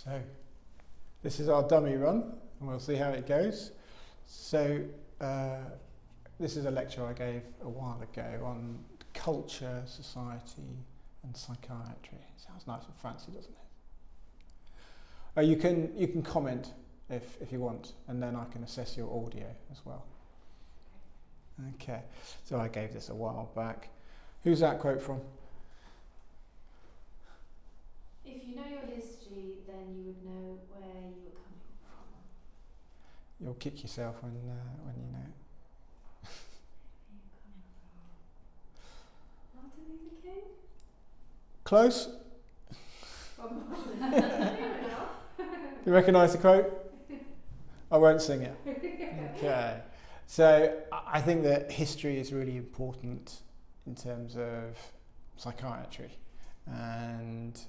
So this is our dummy run, and we'll see how it goes. So this is a lecture I gave a while ago on culture, society, and psychiatry. Sounds nice and fancy, doesn't it? You can comment if you want, and then I can assess your audio as well. Okay, so I gave this a while back. Who's that quote from? If you know your history, then you would know where you were coming from. You'll kick yourself when you know it. Where are you coming from? Martin Luther King? Close? You recognise the quote? I won't sing it. Okay. So I think that history is really important in terms of psychiatry, and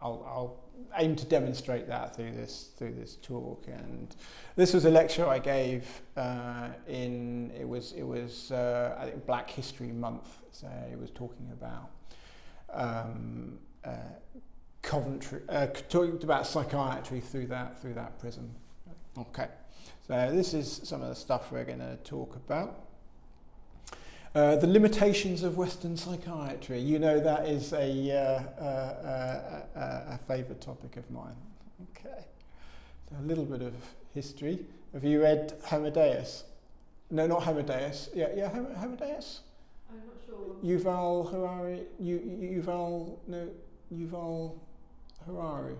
I'll aim to demonstrate that through this talk. And this was a lecture I gave it was I think Black History Month. So it was talking about talking about psychiatry through that prism. Okay, so this is some of the stuff we're going to talk about. The limitations of Western psychiatry. You know that is a favourite topic of mine. Okay, so a little bit of history. Have you read Homo Deus? No, not Homo Deus. Yeah, Homo Deus. I'm not sure. Yuval Harari. Yuval Harari.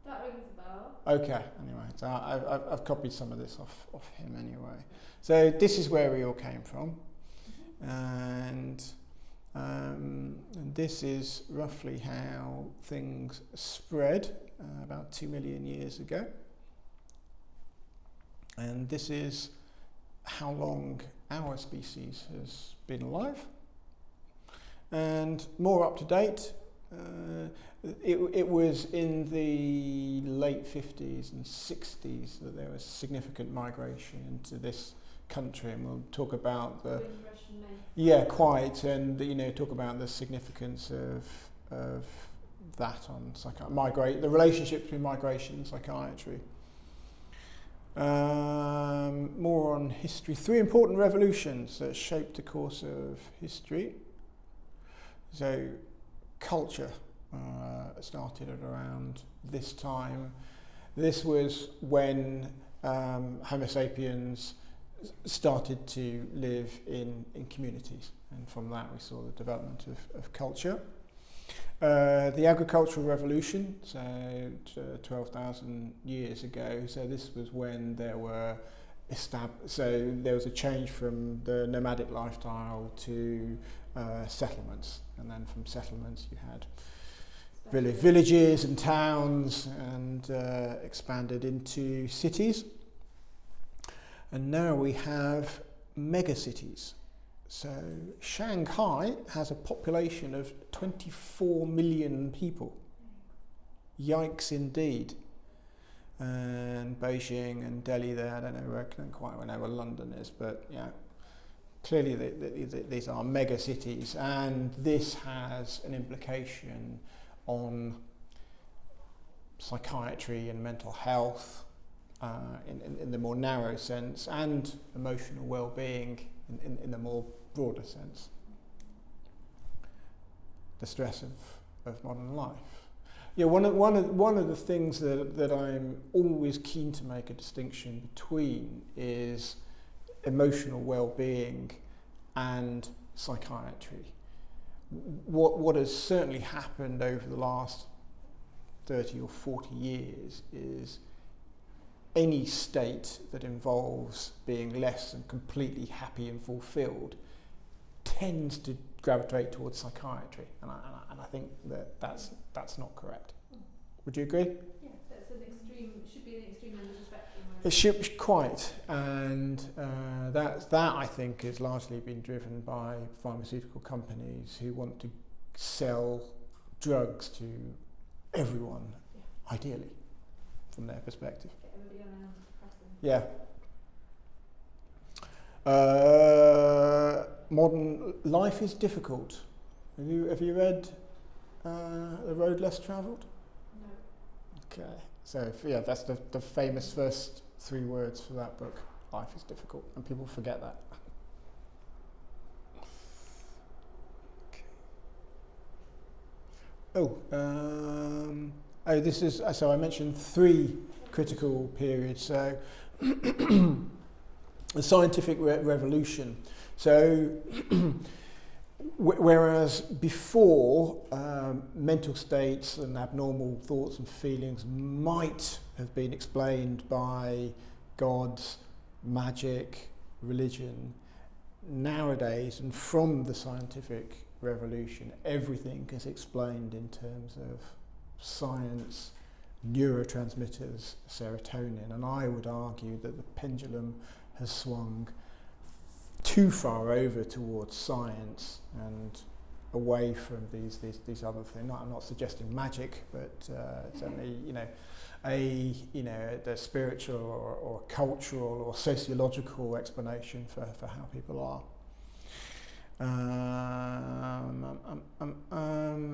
That rings a bell. Okay, anyway, so I've copied some of this off him anyway. So this is where we all came from, and this is roughly how things spread about 2 million years ago. And this is how long our species has been alive. And more up to date, it was in the late 50s and 60s that there was significant migration into this country, and we'll talk about the quite, and talk about the significance of that on the relationship between migration and psychiatry. More on history. 3 important revolutions that shaped the course of history. So culture started at around this time. This was when Homo sapiens started to live in communities, and from that we saw the development of culture. The agricultural revolution, so 12,000 years ago, so this was when there was a change from the nomadic lifestyle to settlements, and then from settlements you had villages and towns, and expanded into cities. And now we have megacities. So Shanghai has a population of 24 million people. Yikes indeed. And Beijing and Delhi there, I don't quite know where London is, but yeah, clearly these are mega cities, and this has an implication on psychiatry and mental health in the more narrow sense, and emotional well-being in the more broader sense. The stress of modern life. Yeah, one of the things that I'm always keen to make a distinction between is emotional well-being and psychiatry. What has certainly happened over the last 30 or 40 years is any state that involves being less than completely happy and fulfilled tends to gravitate towards psychiatry, and I think that's not correct. Would you agree? Yeah, that's should be an extreme end of the spectrum. It should quite, and that I think has largely been driven by pharmaceutical companies who want to sell drugs to everyone, ideally, from their perspective. Yeah. Modern life is difficult. Have you read The Road Less Travelled? No. Okay, so yeah, that's the famous first 3 words for that book. Life is difficult, and people forget that. Okay. This is, so I mentioned 3 critical periods. So the scientific revolution. So whereas before mental states and abnormal thoughts and feelings might have been explained by gods, magic, religion, nowadays, and from the scientific revolution, everything is explained in terms of science, neurotransmitters, serotonin, and I would argue that the pendulum has swung too far over towards science and away from these other things. I'm not suggesting magic, but certainly, the spiritual or cultural or sociological explanation for how people are.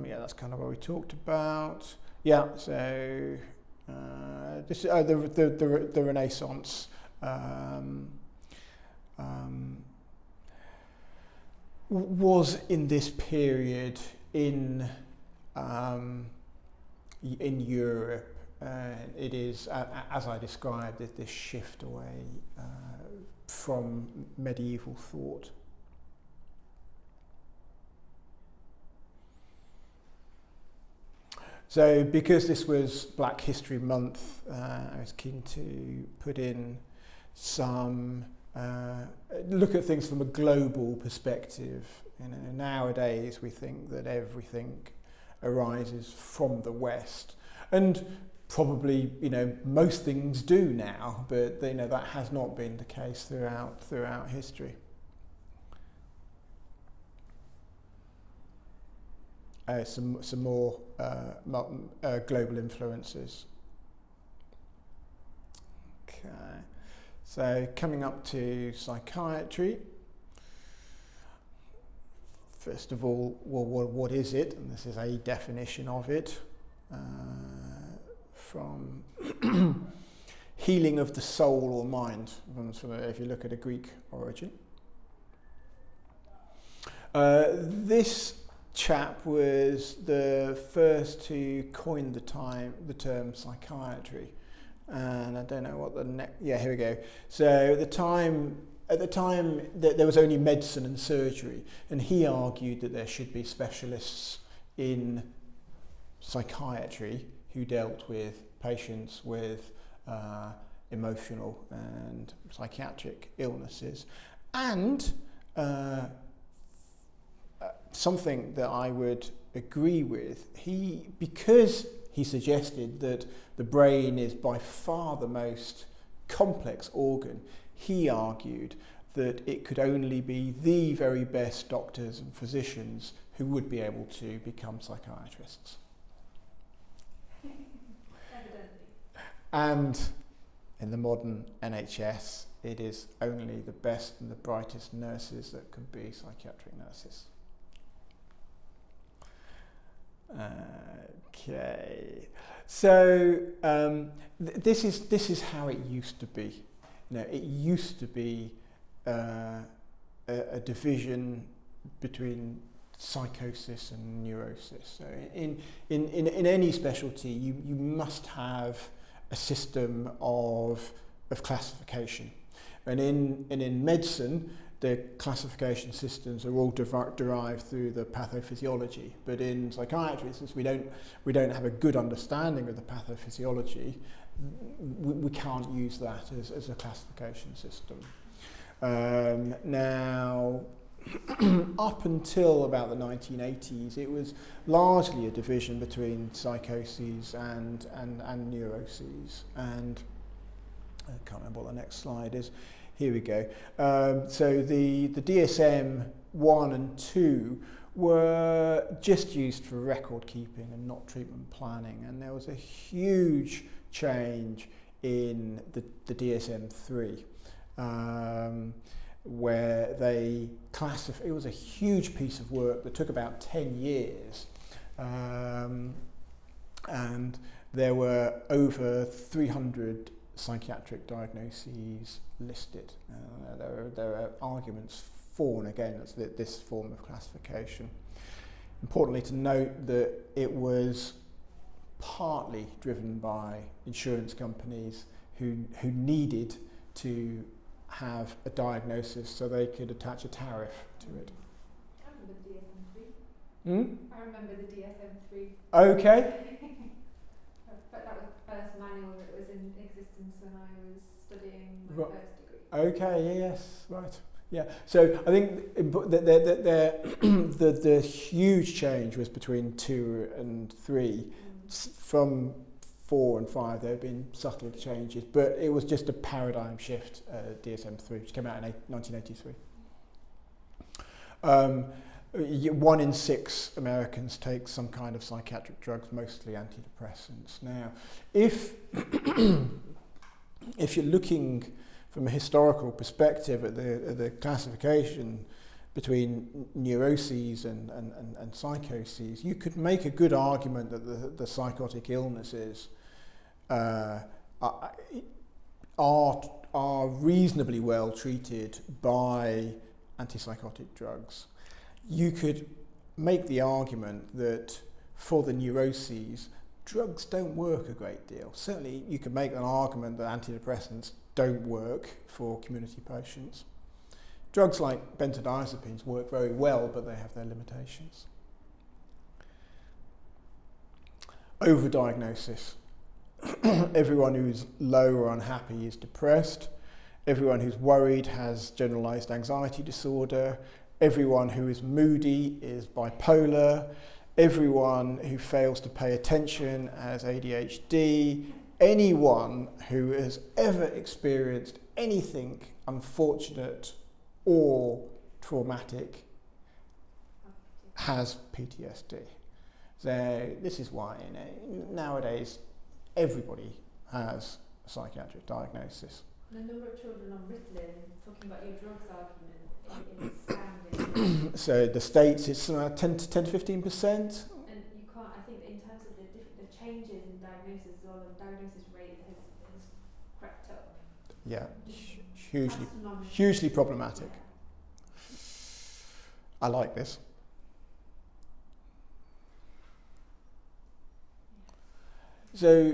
Yeah, that's kind of what we talked about. Yeah, so this is the Renaissance. Was in this period in Europe. It is, as I described, this shift away from medieval thought. So because this was Black History Month, I was keen to put in some look at things from a global perspective. Nowadays we think that everything arises from the West, and probably most things do now, but that has not been the case throughout history. Some more global influences. Okay. So coming up to psychiatry, first of all, what is it? And this is a definition of it from healing of the soul or mind, if you look at a Greek origin. This chap was the first to coin the term psychiatry. And I don't know what the next. Yeah, here we go. So at the time there was only medicine and surgery, and he argued that there should be specialists in psychiatry who dealt with patients with emotional and psychiatric illnesses, and something that I would agree with. Because he suggested that the brain is by far the most complex organ, he argued that it could only be the very best doctors and physicians who would be able to become psychiatrists. Evidently. And in the modern NHS, it is only the best and the brightest nurses that can be psychiatric nurses. Okay, so this is how it used to be. It used to be a division between psychosis and neurosis. So in any specialty, you must have a system of classification, and in medicine, the classification systems are all derived through the pathophysiology. But in psychiatry, since we don't have a good understanding of the pathophysiology, we can't use that as a classification system. Now, up until about the 1980s, it was largely a division between psychoses and neuroses. And I can't remember what the next slide is. Here we go. So the DSM-1 and 2 were just used for record keeping and not treatment planning, and there was a huge change in the DSM-3, where they classified. It was a huge piece of work that took about 10 years, and there were over 300 psychiatric diagnoses listed. There are arguments for and against this form of classification. Importantly to note that it was partly driven by insurance companies who needed to have a diagnosis so they could attach a tariff to it. I remember the DSM-3. I remember the DSM-3. Okay. But that was the first manual that was in existence when I was studying my first degree. Okay, yes, right. Yeah, so I think the huge change was between 2 and 3. From 4 and 5 there have been subtle changes, but it was just a paradigm shift, DSM-3, which came out in 1983. 1 in 6 Americans take some kind of psychiatric drugs, mostly antidepressants. Now, if you're looking from a historical perspective at the classification between neuroses and psychoses, you could make a good argument that the psychotic illnesses are reasonably well treated by antipsychotic drugs. You could make the argument that for the neuroses, drugs don't work a great deal. Certainly you could make an argument that antidepressants don't work for community patients. Drugs like benzodiazepines work very well, but they have their limitations. Overdiagnosis. Everyone who's low or unhappy is depressed. Everyone who's worried has generalized anxiety disorder. Everyone who is moody is bipolar. Everyone who fails to pay attention has ADHD. Anyone who has ever experienced anything unfortunate or traumatic has PTSD. So this is why nowadays everybody has a psychiatric diagnosis. The number of children on Ritalin, talking about your drugs argument, is astounding. So the States, it's 10 to 15%. And you can't, I think in terms of the changes in diagnosis, or the diagnosis rate has crept up. Yeah, hugely problematic. Yeah. I like this. So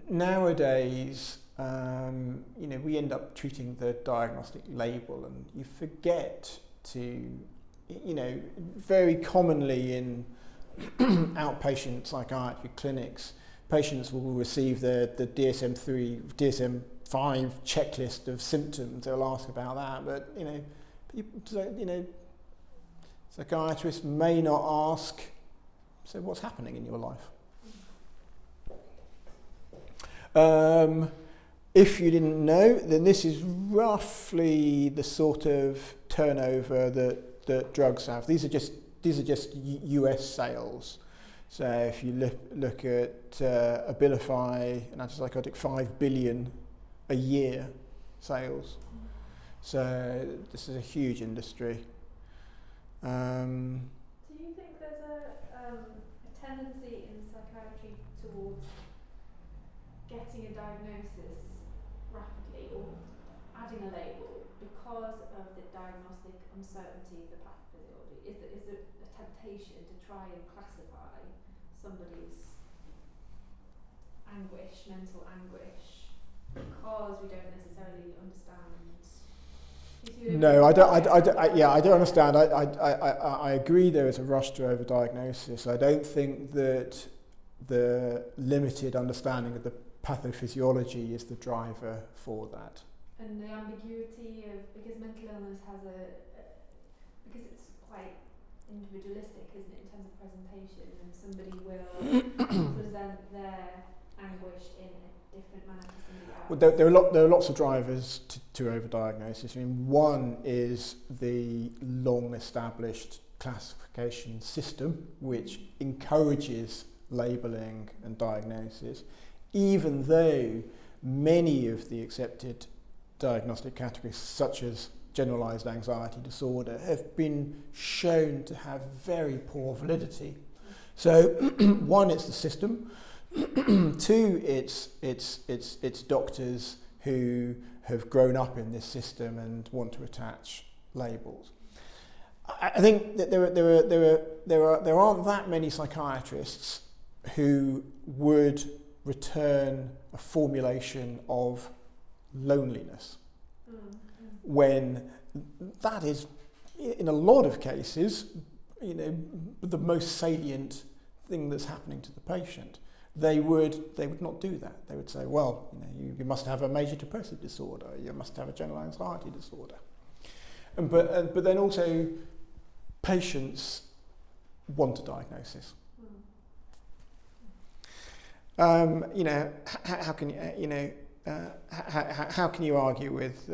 nowadays, we end up treating the diagnostic label, and you forget to, very commonly in outpatient psychiatry clinics, patients will receive the DSM-3, DSM-5 checklist of symptoms. They'll ask about that, but psychiatrists may not ask, so what's happening in your life? If you didn't know, then this is roughly the sort of turnover that drugs have. These are just US sales. So if you look at Abilify, an antipsychotic, 5 billion a year sales. So this is a huge industry. Do you think there's a tendency in psychiatry towards getting a diagnosis rapidly or adding a label because of the diagnostic uncertainty of the pathophysiology? Is there a temptation to try and classify somebody's anguish, mental anguish, because we don't necessarily understand? No, I don't understand. I agree there is a rush to overdiagnosis. I don't think that the limited understanding of the pathophysiology is the driver for that. And the ambiguity of, because mental illness has because it's quite individualistic, isn't it, in terms of presentation, and somebody will present their anguish in a different manner to somebody else. Well, there are lots of drivers to overdiagnosis. I mean, one is the long-established classification system, which encourages labelling and diagnosis, even though many of the accepted diagnostic categories, such as generalised anxiety disorder, have been shown to have very poor validity. So, one, it's the system. Two, it's doctors who have grown up in this system and want to attach labels. I think that there aren't that many psychiatrists who would return a formulation of loneliness when that is, in a lot of cases, the most salient thing that's happening to the patient. They would not do that. They would say, well, you must have a major depressive disorder, you must have a general anxiety disorder. But then also, patients want a diagnosis. How can how can you argue with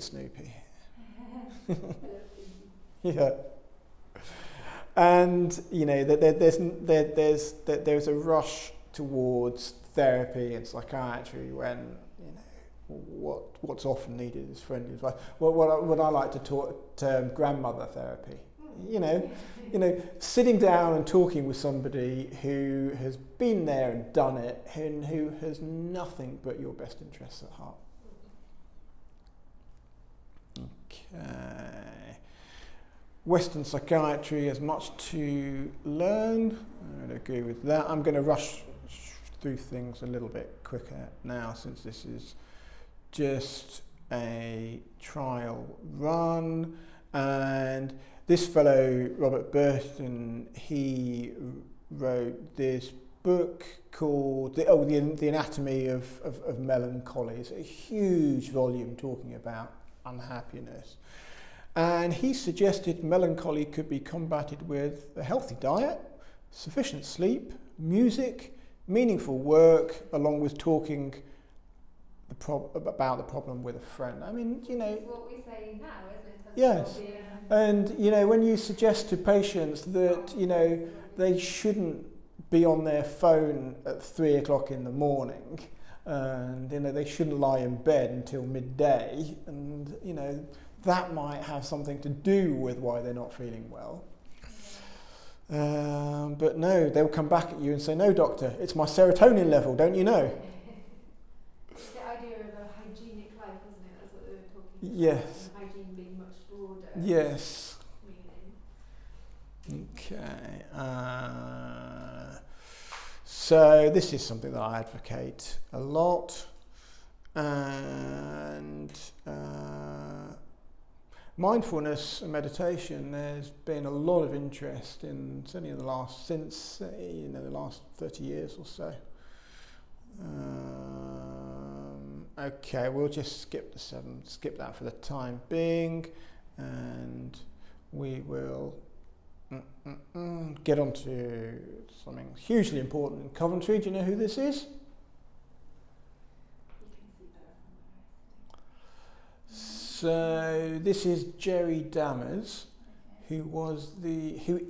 Snoopy? Yeah. And there's a rush towards therapy and psychiatry when what's often needed is friendly advice. What I like to term grandmother therapy. Sitting down and talking with somebody who has been there and done it, and who has nothing but your best interests at heart. Okay. Western psychiatry has much to learn. I would agree with that. I'm going to rush through things a little bit quicker now, since this is just a trial run. And this fellow, Robert Burton, he wrote this book called The Anatomy of Melancholy. It's a huge volume talking about unhappiness. And he suggested melancholy could be combated with a healthy diet, sufficient sleep, music, meaningful work, along with talking about the problem with a friend. I mean, It's what we say now, isn't it? Yes. And, when you suggest to patients that, they shouldn't be on their phone at 3 o'clock in the morning, and, they shouldn't lie in bed until midday, and, that might have something to do with why they're not feeling well. But no, they'll come back at you and say, no, doctor, it's my serotonin level, don't you know? It's the idea of a hygienic life, isn't it? That's what they were talking about. Yes. And hygiene being much broader. Yes. Meaning. Okay. So this is something that I advocate a lot. And mindfulness and meditation, there's been a lot of interest in, certainly in the last 30 years or so. Okay, we'll just skip that for the time being, and we will get on to something hugely important in Coventry. Do you know who this is? So this is Jerry Dammers, who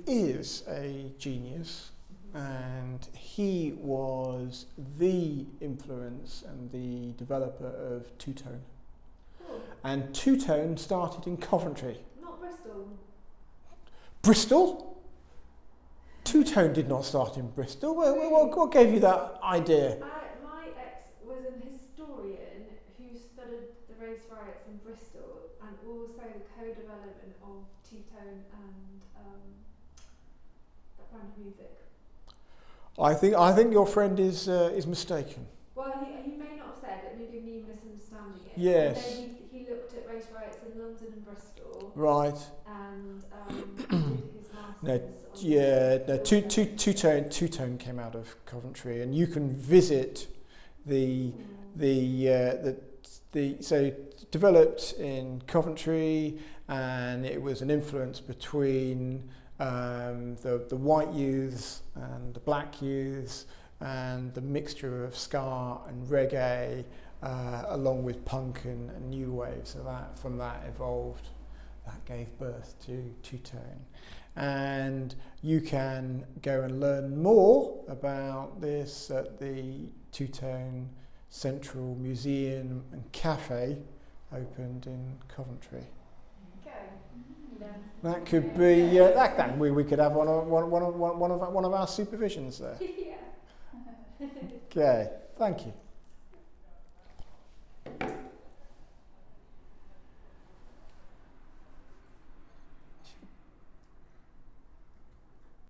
is a genius, and he was the influence and the developer of two-tone. Cool. And two-tone started in Coventry. Not Bristol. Bristol? Two-tone did not start in Bristol. What gave you that idea? My ex was an historian who studied the race riots in Bristol, and also the co-development of two-tone and that brand of music. I think your friend is mistaken. Well, he may not have said it, maybe me misunderstanding it. Yes. And then he looked at race riots in London and Bristol. Right. And did his masters. Two-tone came out of Coventry, and you can visit so developed in Coventry, and it was an influence between the white youths and the black youths, and the mixture of ska and reggae, along with punk and new wave. So from that evolved, that gave birth to two-tone. And you can go and learn more about this at the Two-Tone Central Museum and Cafe, opened in Coventry. That could be we could have one of our supervisions there. Yeah. Okay, thank you.